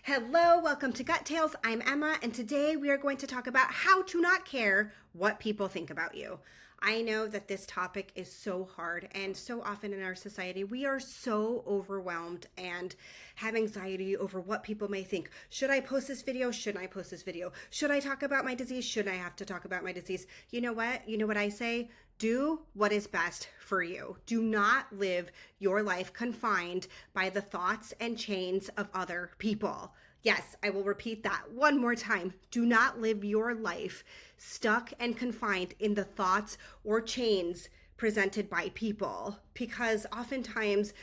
Hello, welcome to Gut Tales. I'm Emma, and today we are going to talk about how to not care what people think about you. I know that this topic is so hard, and so often in our society, we are so overwhelmed and have anxiety over what people may think. Should I post this video? Shouldn't I post this video? Should I talk about my disease? Shouldn't I have to talk about my disease? You know what? You know what I say? Do what is best for you. Do not live your life confined by the thoughts and chains of other people. Yes, I will repeat that one more time. Do not live your life stuck and confined in the thoughts or chains presented by people, because oftentimes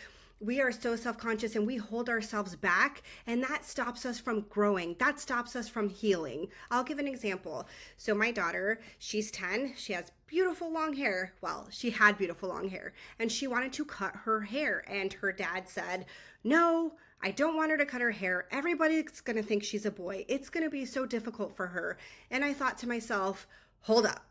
we are so self-conscious and we hold ourselves back, and that stops us from growing. That stops us from healing. I'll give an example. So my daughter, she's 10. She has beautiful long hair. Well, she had beautiful long hair, and she wanted to cut her hair. And her dad said, no, I don't want her to cut her hair. Everybody's going to think she's a boy. It's going to be so difficult for her. And I thought to myself, hold up.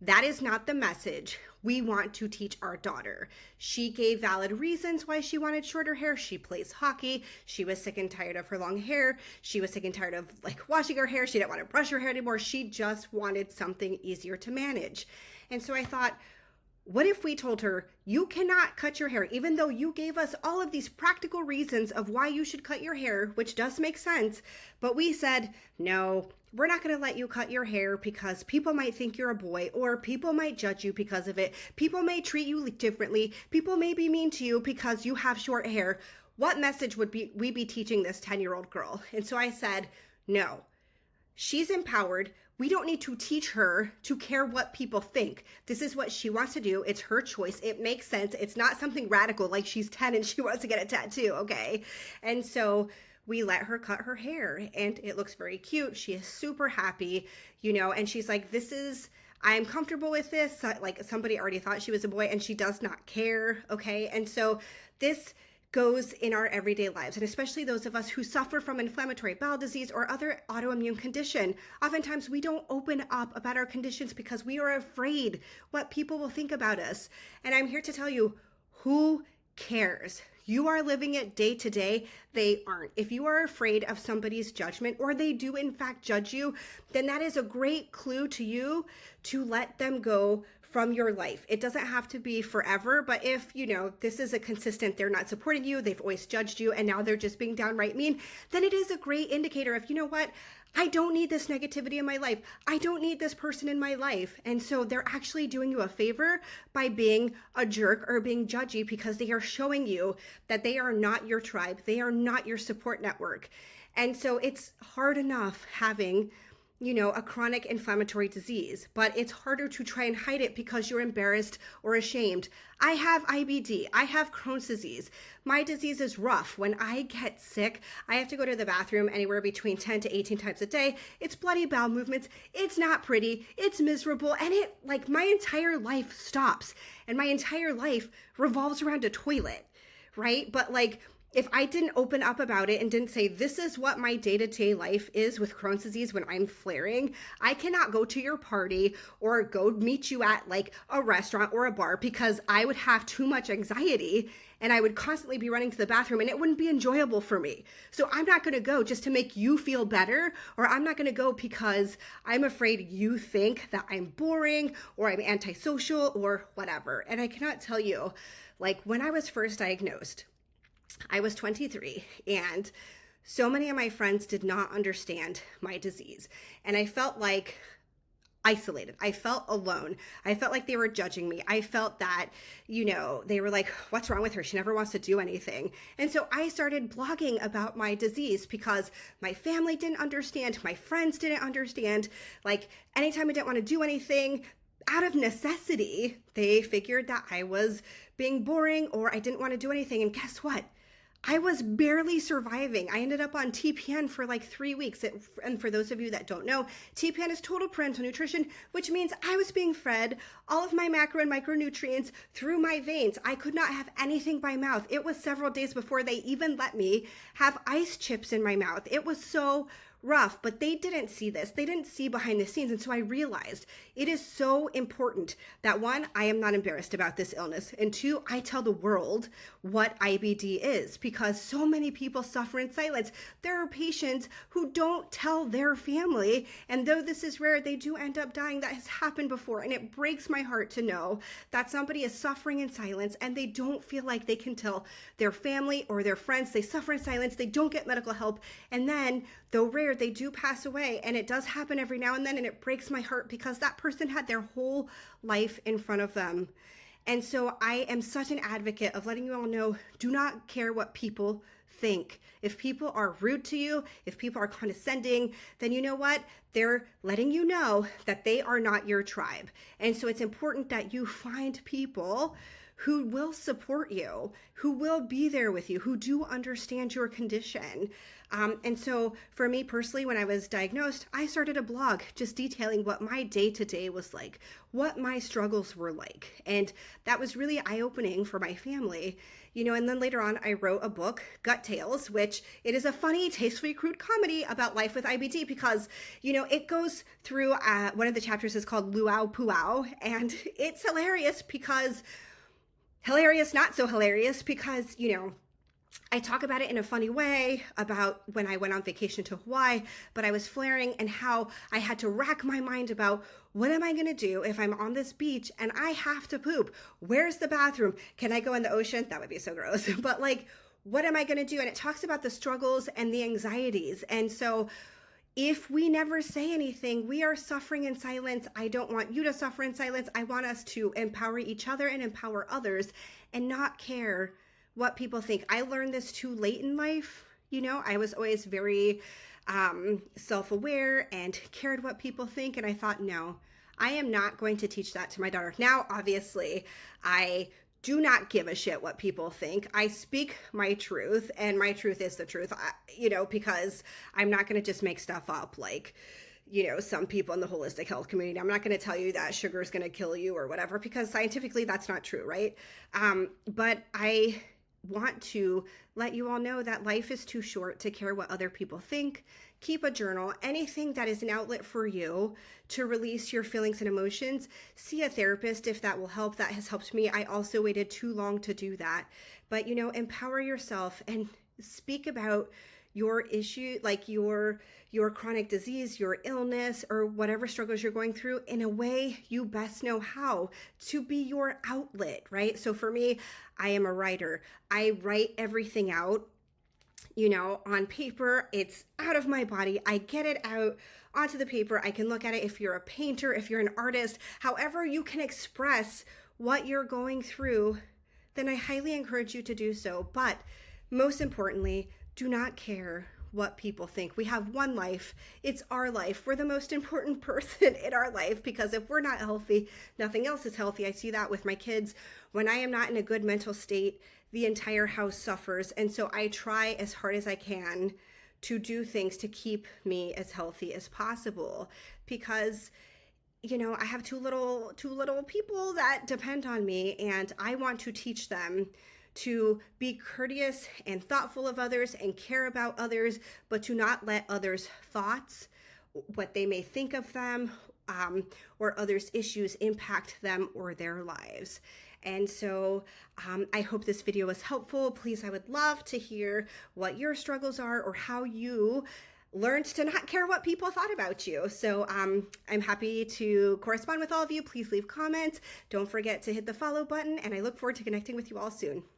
That is not the message we want to teach our daughter. She gave valid reasons why she wanted shorter hair. She plays hockey. She was sick and tired of her long hair. She was sick and tired of washing her hair. She didn't want to brush her hair anymore. She just wanted something easier to manage. And so I thought, what if we told her, you cannot cut your hair, even though you gave us all of these practical reasons of why you should cut your hair, which does make sense, but we said, no, we're not going to let you cut your hair because people might think you're a boy, or people might judge you because of it. People may treat you differently. People may be mean to you because you have short hair. What message would we be teaching this 10-year-old girl? And so I said, no, she's empowered. We don't need to teach her to care what people think. This is what she wants to do. It's her choice. It makes sense. It's not something radical like she's 10 and she wants to get a tattoo, okay? And so we let her cut her hair, and it looks very cute. She is super happy, and she's like, I'm comfortable with this. Like, somebody already thought she was a boy, and she does not care, okay? And so this goes in our everyday lives, and especially those of us who suffer from inflammatory bowel disease or other autoimmune condition. Oftentimes we don't open up about our conditions because we are afraid what people will think about us. And I'm here to tell you, who cares? You are living it day to day. They aren't. If you are afraid of somebody's judgment, or they do in fact judge you, then that is a great clue to you to let them go from your life. It doesn't have to be forever, but if, this is a consistent, they're not supporting you, they've always judged you, and now they're just being downright mean, then it is a great indicator of, I don't need this negativity in my life. I don't need this person in my life. And so they're actually doing you a favor by being a jerk or being judgy, because they are showing you that they are not your tribe. They are not your support network. And so it's hard enough having a chronic inflammatory disease, but it's harder to try and hide it because you're embarrassed or ashamed. I have IBD. I have Crohn's disease. My disease is rough. When I get sick, I have to go to the bathroom anywhere between 10 to 18 times a day. It's bloody bowel movements. It's not pretty. It's miserable. And my entire life stops, and my entire life revolves around a toilet, right? But if I didn't open up about it and didn't say, this is what my day-to-day life is with Crohn's disease when I'm flaring, I cannot go to your party or go meet you at a restaurant or a bar, because I would have too much anxiety and I would constantly be running to the bathroom, and it wouldn't be enjoyable for me. So I'm not going to go just to make you feel better, or I'm not going to go because I'm afraid you think that I'm boring or I'm antisocial or whatever. And I cannot tell you, when I was first diagnosed, I was 23, and so many of my friends did not understand my disease, and I felt isolated. I felt alone. I felt like they were judging me. I felt that, they were like, what's wrong with her? She never wants to do anything. And so I started blogging about my disease because my family didn't understand. My friends didn't understand. Anytime I didn't want to do anything, out of necessity, they figured that I was being boring or I didn't want to do anything. And guess what? I was barely surviving. I ended up on TPN for 3 weeks. And for those of you that don't know, TPN is total parental nutrition, which means I was being fed all of my macro and micronutrients through my veins. I could not have anything by mouth. It was several days before they even let me have ice chips in my mouth. It was so rough, but they didn't see this. They didn't see behind the scenes. And so I realized it is so important that one, I am not embarrassed about this illness. And two, I tell the world what IBD is, because so many people suffer in silence. There are patients who don't tell their family. And though this is rare, they do end up dying. That has happened before. And it breaks my heart to know that somebody is suffering in silence and they don't feel like they can tell their family or their friends. They suffer in silence. They don't get medical help. And then, though rare, they do pass away. And it does happen every now and then. And it breaks my heart because that person had their whole life in front of them. And so I am such an advocate of letting you all know, do not care what people think. If people are rude to you, if people are condescending, then you know what? They're letting you know that they are not your tribe. And so it's important that you find people who will support you, who will be there with you, who do understand your condition. And so for me personally, when I was diagnosed, I started a blog just detailing what my day-to-day was like, what my struggles were like. And that was really eye-opening for my family. And then later on, I wrote a book, Gut Tales, which it is a funny, tastefully crude comedy about life with IBD because, it goes through, one of the chapters is called Luau Puau, and it's hilarious, not so hilarious, because, I talk about it in a funny way about when I went on vacation to Hawaii, but I was flaring and how I had to rack my mind about what am I going to do if I'm on this beach and I have to poop? Where's the bathroom? Can I go in the ocean? That would be so gross. But what am I going to do? And it talks about the struggles and the anxieties. And so if we never say anything, we are suffering in silence. I don't want you to suffer in silence. I want us to empower each other and empower others and not care what people think. I learned this too late in life. I was always very self-aware and cared what people think. And I thought, no, I am not going to teach that to my daughter. Now, obviously, I do not give a shit what people think. I speak my truth, and my truth is the truth, because I'm not going to just make stuff up like, some people in the holistic health community. I'm not going to tell you that sugar is going to kill you or whatever, because scientifically that's not true, right? But I want to let you all know that life is too short to care what other people think. Keep a journal, anything that is an outlet for you to release your feelings and emotions. See a therapist if that will help. That has helped me. I also waited too long to do that. But, empower yourself and speak about your issue, like your chronic disease, your illness, or whatever struggles you're going through in a way you best know how, to be your outlet, right? So for me, I am a writer. I write everything out, on paper. It's out of my body. I get it out onto the paper. I can look at it. If you're a painter, if you're an artist, however you can express what you're going through, then I highly encourage you to do so. But most importantly, do not care what people think. We have one life. It's our life. We're the most important person in our life, because if we're not healthy, nothing else is healthy. I see that with my kids. When I am not in a good mental state, the entire house suffers. And so I try as hard as I can to do things to keep me as healthy as possible, because I have two little people that depend on me, and I want to teach them to be courteous and thoughtful of others and care about others, but to not let others' thoughts, what they may think of them, or others' issues impact them or their lives. And so I hope this video was helpful. Please, I would love to hear what your struggles are or how you learned to not care what people thought about you. So I'm happy to correspond with all of you. Please leave comments. Don't forget to hit the follow button, and I look forward to connecting with you all soon.